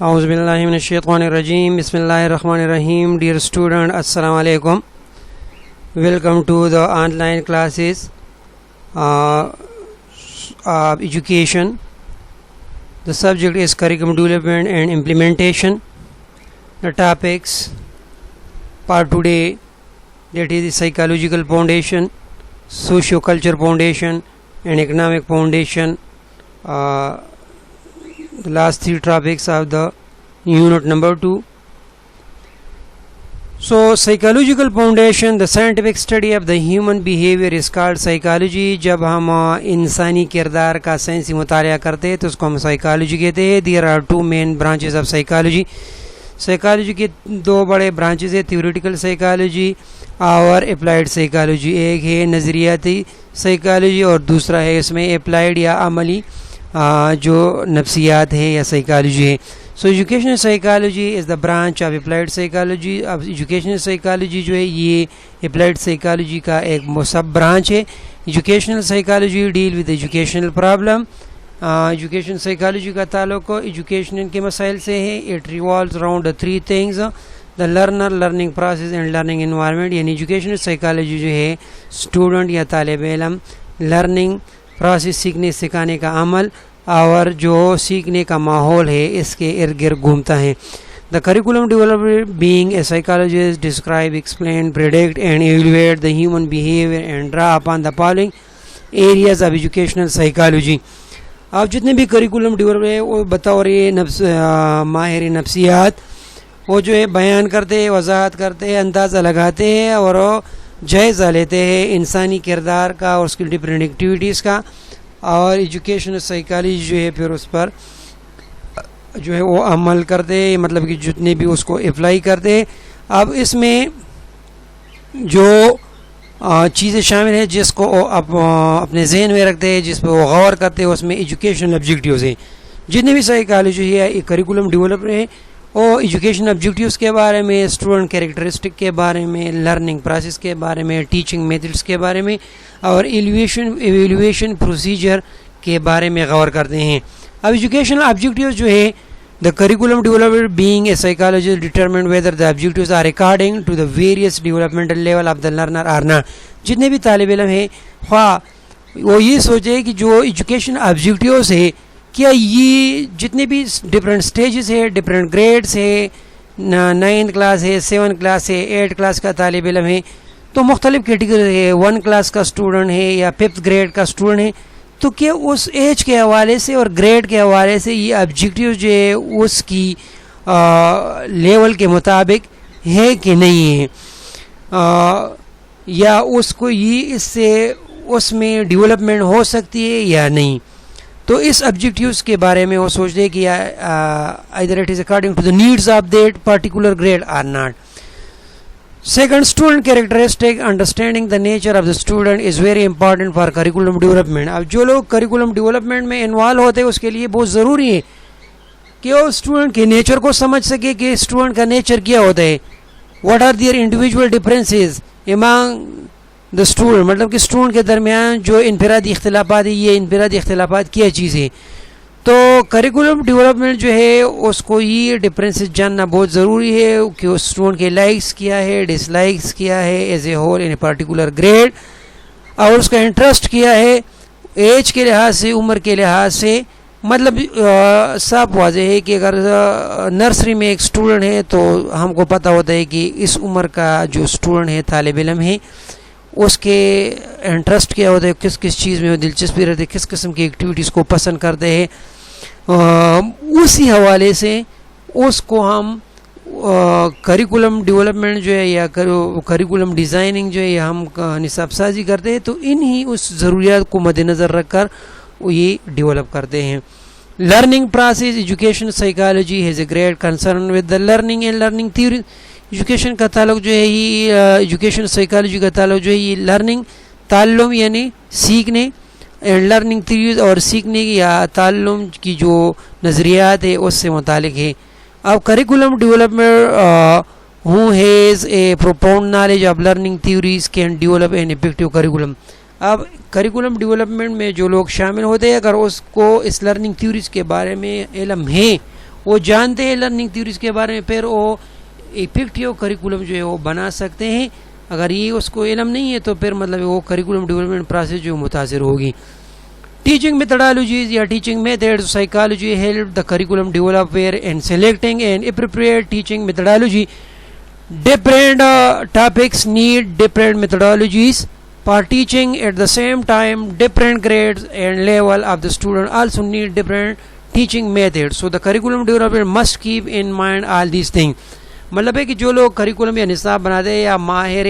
اعوذ باللہ من الشیطان الرجیم بسم اللہ الرحمن الرحیم. Dear student, assalamu alaikum. Welcome to the online classes of education. The subject is curriculum development and implementation. The topics part today, that is the psychological foundation, socio-culture foundation and economic foundation. The last three topics of the unit number 2. So psychological foundation, the scientific study of the human behavior is called psychology. جب ہم انسانی کردار کا سائنسی مطالعہ کرتے ہیں تو اس کو ہم psychology کہتے ہیں. There are two main branches of psychology. psychology کے دو بڑے برانچز ہیں, theoretical psychology اور applied psychology. ایک ہے نظریاتی psychology اور دوسرا ہے اس میں applied یا عملی جو نفسیات ہے یا سائیکالوجی ہے. So educational psychology is the branch of applied psychology. اب ایجوکیشنل سائیکالوجی جو ہے یہ اپلائڈ سائیکالوجی کا ایک سب برانچ ہے. Educational psychology deal with educational problem. Education psychology کا تعلق ایجوکیشن کے مسائل سے ہے. It revolves around three things: the learner, learning process and learning environment. یعنی ایجوکیشنل سائیکالوجی جو ہے اسٹوڈنٹ یا طالب علم, لرننگ پروسیس سیکھنے سکھانے کا عمل اور جو سیکھنے کا ماحول ہے اس کے ارد گرد گھومتا ہے. The curriculum developer being a psychologist describe, explain, predict and evaluate the human behaviour and draw upon the following areas of educational psychology. آپ جتنے بھی کریکولم ڈیولپر ہے وہ بطور ماہر نفسیات وہ جو ہے بیان کرتے ہیں, وضاحت کرتے ہیں, اندازہ لگاتے ہیں اور جائزہ لیتے ہیں انسانی کردار کا اور اس کی ڈفرینٹ ایکٹیویٹیز کا, اور ایجوکیشنل سائیکالوجی جو ہے پھر اس پر جو ہے وہ عمل کرتے ہیں, مطلب کہ جتنے بھی اس کو اپلائی کرتے ہیں. اب اس میں جو چیزیں شامل ہیں جس کو اپنے ذہن میں رکھتے ہیں, جس پہ وہ غور کرتے ہیں, اس میں ایجوکیشنل آبجیکٹیوز ہیں. جتنے بھی سائیکالوجی ہے کریکولم ڈیولپر ہیں وہ ایجوکیشن آبجیکٹیوز کے بارے میں, اسٹوڈنٹ کیریکٹرسٹک کے بارے میں, لرننگ پروسیس کے بارے میں, ٹیچنگ میتھڈس کے بارے میں اور ایویلویشن پروسیجر کے بارے میں غور کرتے ہیں. اب ایجوکیشنل آبجیکٹیوز جو ہے the curriculum developer being a psychologist determine whether the objectives are according to the various developmental level of the learner are not. جتنے بھی طالب علم ہیں خواہ وہ یہ سوچے کہ جو ایجوکیشن آبجیکٹیوز ہے کیا یہ جتنے بھی ڈفرینٹ سٹیجز ہے, ڈفرینٹ گریڈس ہے, 9th کلاس ہے, 7th کلاس ہے, 8th کلاس کا طالب علم ہے, تو مختلف کیٹیگری ہے, 1 کلاس کا اسٹوڈنٹ ہے یا 5th گریڈ کا اسٹوڈنٹ ہے, تو کیا اس ایج کے حوالے سے اور گریڈ کے حوالے سے یہ آبجیکٹیو جو ہے اس کی لیول کے مطابق ہے کہ نہیں ہے, یا اس کو یہ اس سے اس میں ڈیولپمنٹ ہو سکتی ہے یا نہیں. تو اس آبجیکٹیوز کے بارے میں وہ سوچتے ہیں کہ either it is according to the needs of that particular grade or not. Second, student characteristic. Understanding the nature of the student is very important for curriculum development. اب جو لوگ curriculum development میں انوالو ہوتے ہیں اس کے لیے بہت ضروری ہے کہ وہ اسٹوڈنٹ کے نیچر کو سمجھ سکے کہ اسٹوڈنٹ کا نیچر کیا ہوتا ہے. What are their individual differences among the student, مطلب کہ اسٹوڈنٹ کے درمیان جو انفرادی اختلافات ہیں, یہ انفرادی اختلافات کیا چیز ہے. تو کریکولم ڈیولپمنٹ جو ہے اس کو یہ ڈفرینسز جاننا بہت ضروری ہے کہ اس اسٹوڈنٹ کے لائکس کیا ہے, ڈس لائکس کیا ہے as a whole in a particular grade, اور اس کا انٹرسٹ کیا ہے ایج کے لحاظ سے, عمر کے لحاظ سے. مطلب صاف واضح ہے کہ اگر نرسری میں ایک اسٹوڈنٹ ہے تو ہم کو پتہ ہوتا ہے کہ اس عمر کا جو اسٹوڈنٹ ہے طالب علم ہے اس کے انٹرسٹ کیا ہوتا ہے, کس کس چیز میں وہ دلچسپی رہتی ہے, کس قسم کی ایکٹیویٹیز کو پسند کرتے ہیں. اسی حوالے سے اس کو ہم کریکولم ڈیولپمنٹ جو ہے یا کریکولم ڈیزائننگ جو ہے ہم نصاب سازی کرتے ہیں, تو انہی اس ضروریات کو مد نظر رکھ کر وہ یہ ڈیولپ کرتے ہیں. Learning process. Education psychology has a great concern with the learning and learning theory. Education کا تعلق جو ہے یہ ایجوکیشن سائیکالوجی کا تعلق جو ہے یہ لرننگ, تعلم یعنی سیکھنے, اینڈ لرننگ تھیوریز اور سیکھنے کی یا تعلم کی جو نظریات ہے اس سے متعلق ہے. اب curriculum development who has a profound knowledge of learning theories can develop an effective curriculum. اب کریکولم ڈیولپمنٹ میں جو لوگ شامل ہوتے ہیں اگر اس کو اس لرننگ تھیوریز کے بارے میں علم ہے وہ جانتے ہیں لرننگ تھیوریز کے بارے میں، پھر وہ افیکٹیو کریکولم جو ہے وہ بنا سکتے ہیں. اگر یہ اس کو علم نہیں ہے تو پھر مطلب وہ کریکولم ڈیولپمنٹ پروسیس جو متاثر ہوگی. ٹیچنگ میتھڈالوجیز یا teaching methods psychology help the curriculum develop where and selecting and appropriate teaching methodology. Different topics need different methodologies for teaching. At the same time, different grades and level of the student also need different teaching methods. So the curriculum developer must keep in mind all these things. مطلب ہے کہ جو لوگ curriculum یا نصاب بناتے ہیں یا ماہر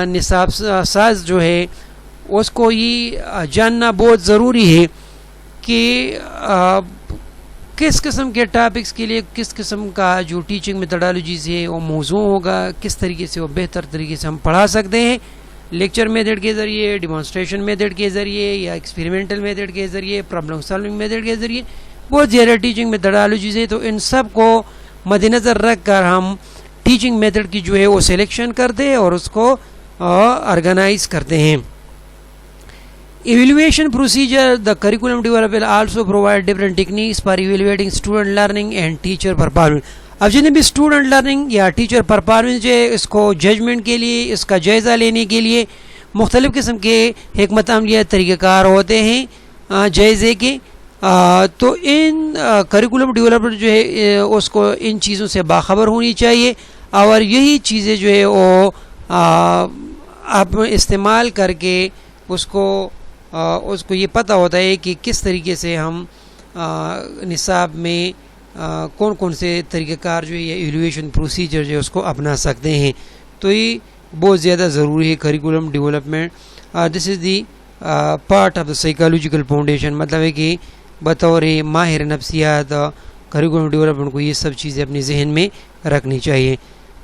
نصاب ساز جو ہے اس کو یہ جاننا بہت ضروری ہے کہ کس قسم کے ٹاپکس کے لیے کس قسم کا جو ٹیچنگ میتھڈالوجیز ہے وہ موزوں ہوگا، کس طریقے سے وہ بہتر طریقے سے ہم پڑھا سکتے ہیں، لیکچر میتھڈ کے ذریعے، ڈیمانسٹریشن میتھڈ کے ذریعے یا ایکسپیریمنٹل میتھڈ کے ذریعے، پرابلم سالونگ میتھڈ کے ذریعے. بہت زیادہ ٹیچنگ میتھڈالوجیز ہے، تو ان سب کو مد نظر رکھ کر ہم ٹیچنگ میتھڈ کی جو ہے وہ سلیکشن کرتے ہیں اور اس کو آرگنائز کرتے ہیں. Evaluation procedure. The curriculum developer also provide different techniques for evaluating student learning and teacher performance. اب جتنے بھی اسٹوڈنٹ لرننگ یا ٹیچر پرفارمنس جو ہے اس کو ججمنٹ کے لیے، اس کا جائزہ لینے کے لیے مختلف قسم کے حکمت عملیہ طریقہ کار ہوتے ہیں جائزے کے. تو ان کریکولم ڈیولپر جو ہے اس کو ان چیزوں سے باخبر ہونی چاہیے اور یہی چیزیں جو ہے وہ آپ استعمال کر کے اس کو یہ پتہ ہوتا ہے کہ کس طریقے سے ہم نصاب میں کون کون سے طریقہ کار جو ہے یا ایویلویشن پروسیجر جو ہے اس کو اپنا سکتے ہیں. تو یہ بہت زیادہ ضروری ہے curriculum development. This is the part of the psychological foundation. مطلب ہے کہ بطور ماہر نفسیات کریکولم ڈیولپمنٹ کو یہ سب چیزیں اپنے ذہن میں رکھنی چاہیے.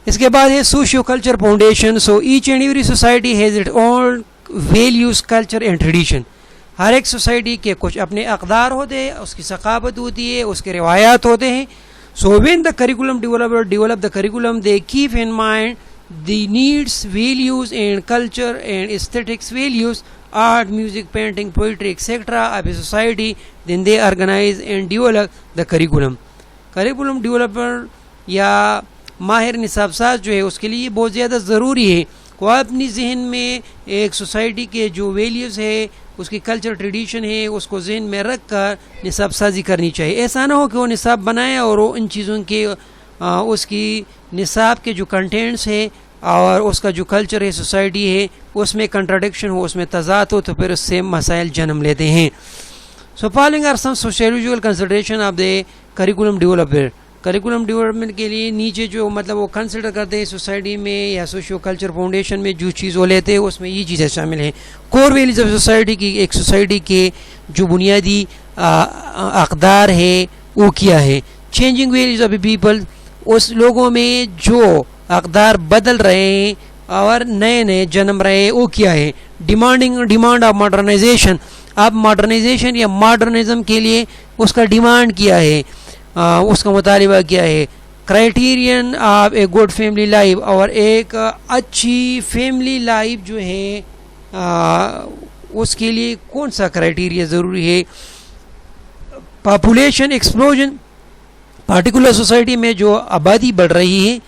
اس کے بعد ہے socio culture foundation. So each and every society has its own values, culture and tradition. ہر ایک سوسائٹی کے کچھ اپنے اقدار ہوتے ہیں، اس کی ثقافت ہوتی ہے، اس کے روایات ہوتے ہیں. So when the curriculum developer develop the curriculum they keep in mind the needs, values and culture and aesthetics values, art, music, painting, poetry etcetera of a society. Then they organize and develop the curriculum. Curriculum developer یا ماہر نصاب ساز جو ہے اس کے لیے بہت زیادہ ضروری ہے وہ اپنی ذہن میں ایک سوسائٹی کے جو ویلیوز ہے، اس کی کلچر ٹریڈیشن ہے، اس کو ذہن میں رکھ کر نصاب سازی کرنی چاہیے. ایسا نہ ہو کہ وہ نصاب بنائے اور وہ ان چیزوں کے اس کی نصاب کے جو کنٹینٹس ہے اور اس کا جو کلچر ہے، سوسائٹی ہے، اس میں کنٹراڈکشن ہو، اس میں تضاد ہو، تو پھر اس سے مسائل جنم لیتے ہیں. So following are some sociological consideration of the curriculum developer. Curriculum development کے لیے نیچے جو مطلب وہ کنسیڈر کرتے ہیں سوسائٹی میں یا سوشیو کلچر فاؤنڈیشن میں جو چیز وہ لیتے ہیں اس میں یہ چیزیں شامل ہیں. کور ویلیوز آف سوسائٹی کی، ایک سوسائٹی کے جو بنیادی اقدار ہے وہ کیا ہے. چینجنگ ویلیوز آف پیپل، اس لوگوں میں جو اقدار بدل رہے ہیں اور نئے نئے جنم رہے ہیں وہ کیا ہے. ڈیمانڈ آف ماڈرنائزیشن، اب ماڈرنائزیشن یا ماڈرنزم کے لیے اس کا ڈیمانڈ کیا ہے، اس کا مطالبہ کیا ہے. Criterion of a good family life, اور ایک اچھی فیملی لائف جو ہے اس کے لیے کون سا کرائیٹیریا ضروری ہے. پاپولیشن ایکسپلوژن، پارٹیکولر سوسائٹی میں جو آبادی بڑھ رہی ہے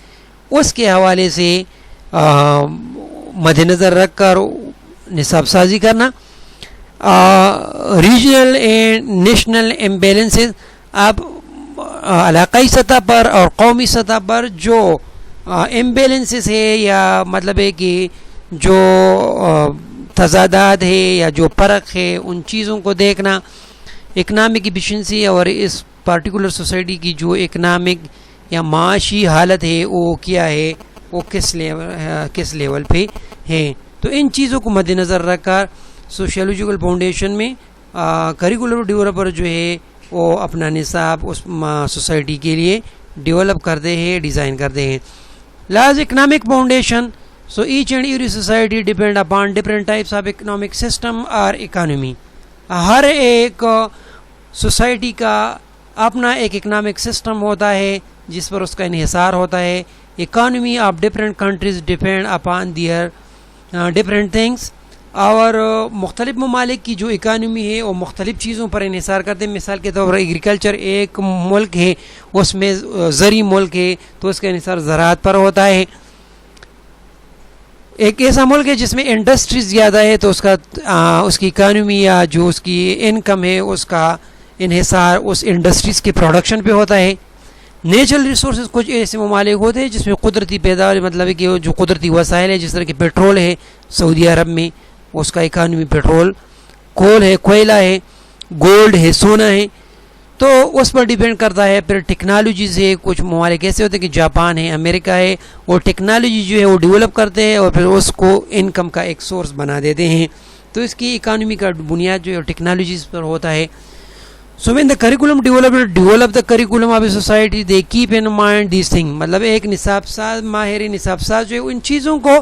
اس کے حوالے سے مد نظر رکھ کر نصاب سازی کرنا. ریجنل اینڈ نیشنل امبیلنسز، اب علاقائی سطح پر اور قومی سطح پر جو امبیلنسز ہے یا مطلب ہے کہ جو تضادات ہے یا جو فرق ہے ان چیزوں کو دیکھنا. اکنامک ایفیشنسی، اور اس پارٹیکولر سوسائٹی کی جو اکنامک یا معاشی حالت ہے وہ کیا ہے، وہ کس لیول پہ ہے. تو ان چیزوں کو مد نظر رکھ کر سوشیولوجیکل فاؤنڈیشن میں کریکولر ڈیولپر جو ہے وہ اپنا نصاب اس سوسائٹی کے لیے ڈیولپ کرتے ہیں، ڈیزائن کرتے ہیں. Laws economic foundation. So each and every society depend upon different types of economic system اور اکانومی. ہر ایک سوسائٹی کا اپنا ایک اکنامک سسٹم ہوتا ہے جس پر اس کا انحصار ہوتا ہے. Economy of different countries depend upon their different things. اور مختلف ممالک کی جو اکانومی ہے وہ مختلف چیزوں پر انحصار کرتے ہیں. مثال کے طور پر ایگریکلچر ایک ملک ہے اس میں زرعی ملک ہے تو اس کا انحصار زراعت پر ہوتا ہے. ایک ایسا ملک ہے جس میں انڈسٹریز زیادہ ہے تو اس کی اکانومی یا جو اس کی انکم ہے اس کا انحصار اس انڈسٹریز کے پروڈکشن پہ ہوتا ہے. نیچرل ریسورسز کچھ ایسے ممالک ہوتے ہیں جس میں قدرتی پیداوار مطلب ہے کہ جو قدرتی وسائل ہے جس طرح کہ پیٹرول ہے سعودی عرب میں اس کا اکانومی پیٹرول, کول ہے, کوئلہ ہے, گولڈ ہے, سونا ہے, تو اس پر ڈیپینڈ کرتا ہے. پھر ٹیکنالوجیز ہے, کچھ ممالک ایسے ہوتے ہیں کہ جاپان ہے, امریکہ ہے, وہ ٹیکنالوجی جو ہے وہ ڈیولپ کرتے ہیں اور پھر اس کو انکم کا ایک سورس بنا دیتے ہیں. تو اس کی اکانومی کا بنیاد جو ہے ٹیکنالوجیز پر ہوتا ہے. So when the curriculum develop the curriculum of a society, they keep in mind these things. مطلب ایک نصاب ساز, ماہر نصاب ساز جو ہے ان چیزوں کو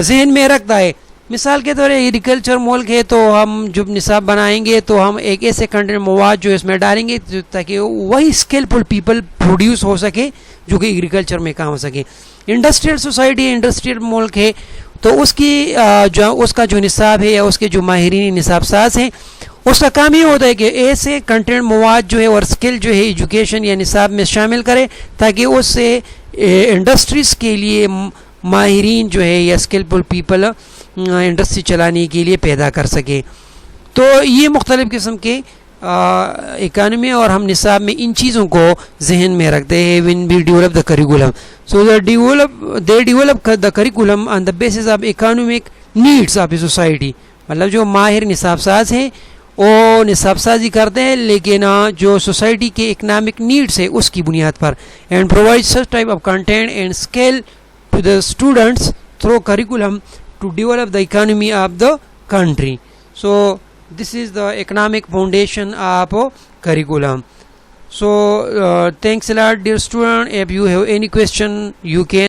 ذہن میں رکھتا ہے. مثال کے طور پر ایگریکلچر ملک ہے تو ہم جب نصاب بنائیں گے تو ہم ایک ایسے کنٹینٹ مواد جو اس میں ڈالیں گے تاکہ وہی اسکلفل پیپل پروڈیوس ہو سکے جو کہ ایگریکلچر میں کام ہو سکے. انڈسٹریل سوسائٹی, انڈسٹریل ملک ہے تو اس کا جو نصاب ہے یا اس کے جو ماہرین نصاب ساز ہیں اس کا کام یہ ہوتا ہے کہ ایسے کنٹینٹ مواد جو ہے اور اسکل جو ہے ایجوکیشن یا نصاب میں شامل کرے تاکہ اس سے انڈسٹریز کے لیے ماہرین جو ہے یا اسکلفل پیپل انڈسٹری چلانے کے لیے پیدا کر سکے. تو یہ مختلف قسم کے اکانومی اور ہم نصاب میں ان چیزوں کو ذہن میں رکھتے ہیں. when we develop the curriculum, so they develop the curriculum on the basis of economic needs of a society. مطلب جو ماہر نصاب ساز ہیں وہ نصاب سازی کرتے ہیں لیکن جو سوسائٹی کے اکنامک نیڈس ہے اس کی بنیاد پر, and provide such type of content and skill to the students through curriculum to develop the economy of the country. So this is the economic foundation of curriculum. So thanks a lot dear student. If you have any question you can